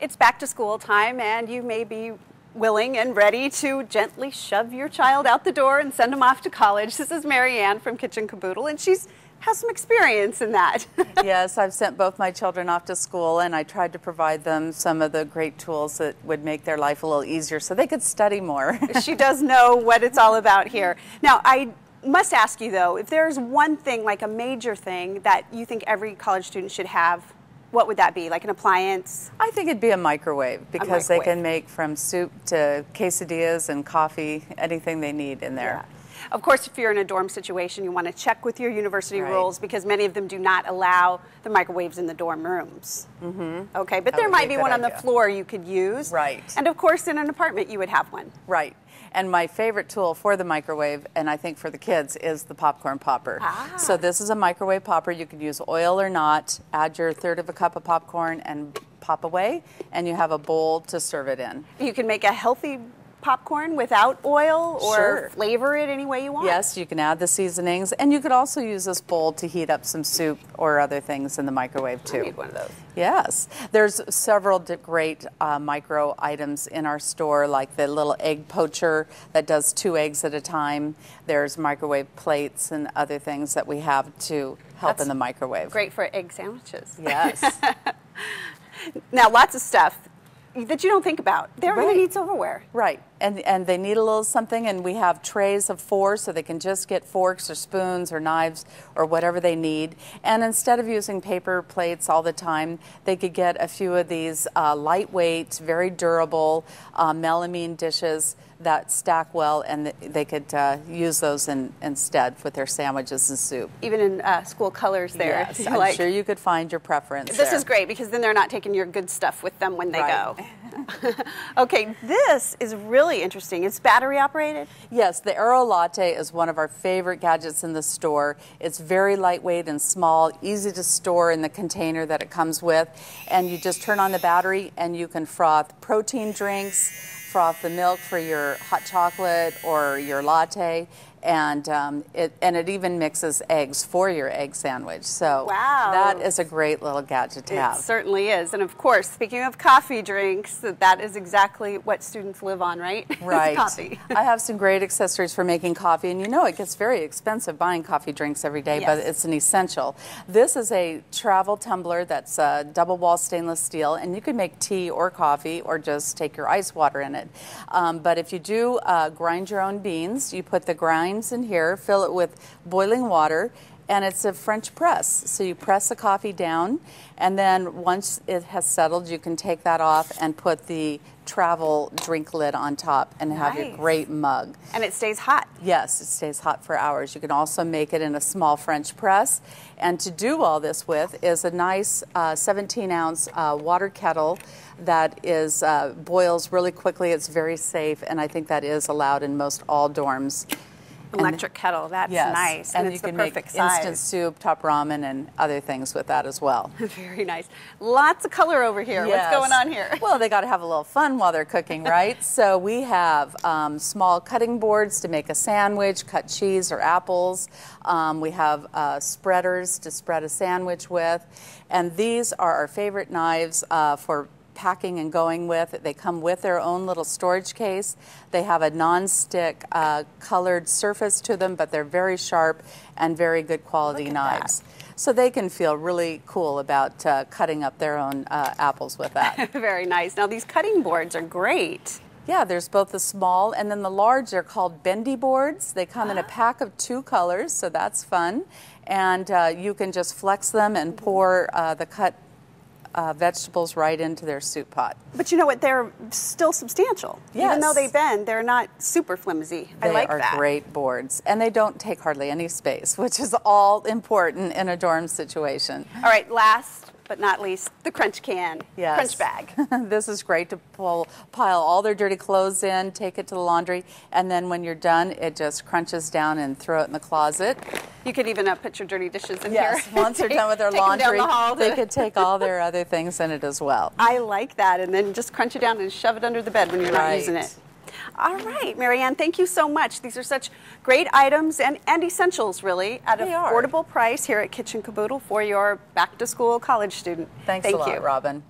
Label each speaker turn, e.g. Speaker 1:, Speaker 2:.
Speaker 1: It's back to school time, and you may be willing and ready to gently shove your child out the door and send them off to college. This is Maryann from Kitchen Kaboodle, and she's has some experience in that.
Speaker 2: Yes, I've sent both my children off to school, and I tried to provide them some of the great tools that would make their life a little easier so they could study more.
Speaker 1: She does know what it's all about here. Now, I must ask you though, if there's one thing, like a major thing, that you think every college student should have, what would that be? Like an appliance?
Speaker 2: I think it'd be a microwave, because they can make from soup to quesadillas and coffee, anything they need in there.
Speaker 1: Yeah. Of course, if you're in a dorm situation, you want to check with your university rules, because many of them do not allow the microwaves in the dorm rooms. Mm-hmm. Okay, but there might be one on the floor you could use.
Speaker 2: Right.
Speaker 1: And of course, in an apartment, you would have one.
Speaker 2: Right. And my favorite tool for the microwave, and I think for the kids, is the popcorn popper.
Speaker 1: Ah.
Speaker 2: So this is a microwave popper. You can use oil or not. Add your third of a cup of popcorn and pop away, and you have a bowl to serve it in.
Speaker 1: You can make a healthy popcorn without oil, or
Speaker 2: Sure.
Speaker 1: flavor it any way you want.
Speaker 2: Yes, you can add the seasonings, and you could also use this bowl to heat up some soup or other things in the microwave too.
Speaker 1: I need one of those.
Speaker 2: Yes, there's several great micro items in our store, like the little egg poacher that does 2 eggs at a time. There's microwave plates and other things that we have to help in the microwave.
Speaker 1: Great for egg sandwiches.
Speaker 2: Yes.
Speaker 1: Now, lots of stuff that you don't think about. They're going to need silverware.
Speaker 2: Right, and they need a little something, and we have trays of 4, so they can just get forks or spoons or knives or whatever they need. And instead of using paper plates all the time, they could get a few of these lightweight, very durable melamine dishes that stack well, and they could use those instead with their sandwiches and soup.
Speaker 1: Even in school colors there.
Speaker 2: Yes, I'm sure you could find your preference
Speaker 1: This
Speaker 2: there.
Speaker 1: is great, because then they're not taking your good stuff with them when they
Speaker 2: Right.
Speaker 1: go. Okay, this is really interesting. It's battery operated?
Speaker 2: Yes, the Aero Latte is one of our favorite gadgets in the store. It's very lightweight and small, easy to store in the container that it comes with, and you just turn on the battery and you can froth protein drinks, froth the milk for your hot chocolate or your latte, and it even mixes eggs for your egg sandwich. So
Speaker 1: wow,
Speaker 2: that is a great little gadget to have.
Speaker 1: It certainly is. And of course, speaking of coffee drinks, that is exactly what students live on, right?
Speaker 2: Right.
Speaker 1: Coffee.
Speaker 2: I have some great accessories for making coffee, and you know it gets very expensive buying coffee drinks every day, but it's an essential. This is a travel tumbler that's double wall stainless steel, and you can make tea or coffee or just take your ice water in it. But if you do grind your own beans, you put the grinds in here, fill it with boiling water, and it's a French press. So you press the coffee down, and then once it has settled, you can take that off and put the travel drink lid on top and have your great mug.
Speaker 1: And it stays hot.
Speaker 2: Yes, it stays hot for hours. You can also make it in a small French press. And to do all this with is a nice 17-ounce water kettle that is boils really quickly. It's very safe, and I think that is allowed in most all dorms.
Speaker 1: Electric kettle, that's nice.
Speaker 2: And
Speaker 1: it's
Speaker 2: you
Speaker 1: the
Speaker 2: can make
Speaker 1: perfect size.
Speaker 2: instant soup, top ramen, and other things with that as well.
Speaker 1: Very nice. Lots of color over here.
Speaker 2: Yes.
Speaker 1: What's going on here?
Speaker 2: Well, they got to have a little fun while they're cooking, right? So we have small cutting boards to make a sandwich, cut cheese or apples. We have spreaders to spread a sandwich with. And these are our favorite knives for packing and going with. They come with their own little storage case. They have a non-stick colored surface to them, but they're very sharp and very good quality knives. So they can feel really cool about cutting up their own apples with that.
Speaker 1: Very nice. Now these cutting boards are great.
Speaker 2: Yeah, there's both the small and then the large. They're called bendy boards. They come in a pack of 2 colors, so that's fun. And you can just flex them and pour the cut vegetables right into their soup pot.
Speaker 1: But you know what? They're still substantial.
Speaker 2: Yes.
Speaker 1: Even though they bend, they're not super flimsy. I like that.
Speaker 2: They are great boards, and they don't take hardly any space, which is all important in a dorm situation.
Speaker 1: All right, last but not least, the crunch can.
Speaker 2: Yes.
Speaker 1: Crunch bag.
Speaker 2: This is great to pile all their dirty clothes in, take it to the laundry, and then when you're done, it just crunches down and throw it in the closet.
Speaker 1: You could even put your dirty dishes in here.
Speaker 2: Yes, once they're done with their laundry, they could take all their other things in it as well.
Speaker 1: I like that, and then just crunch it down and shove it under the bed when you're not using it. All right, Maryann, thank you so much. These are such great items and essentials, really, at an affordable price here at Kitchen Kaboodle for your back-to-school college student.
Speaker 2: Thanks a lot, Robin.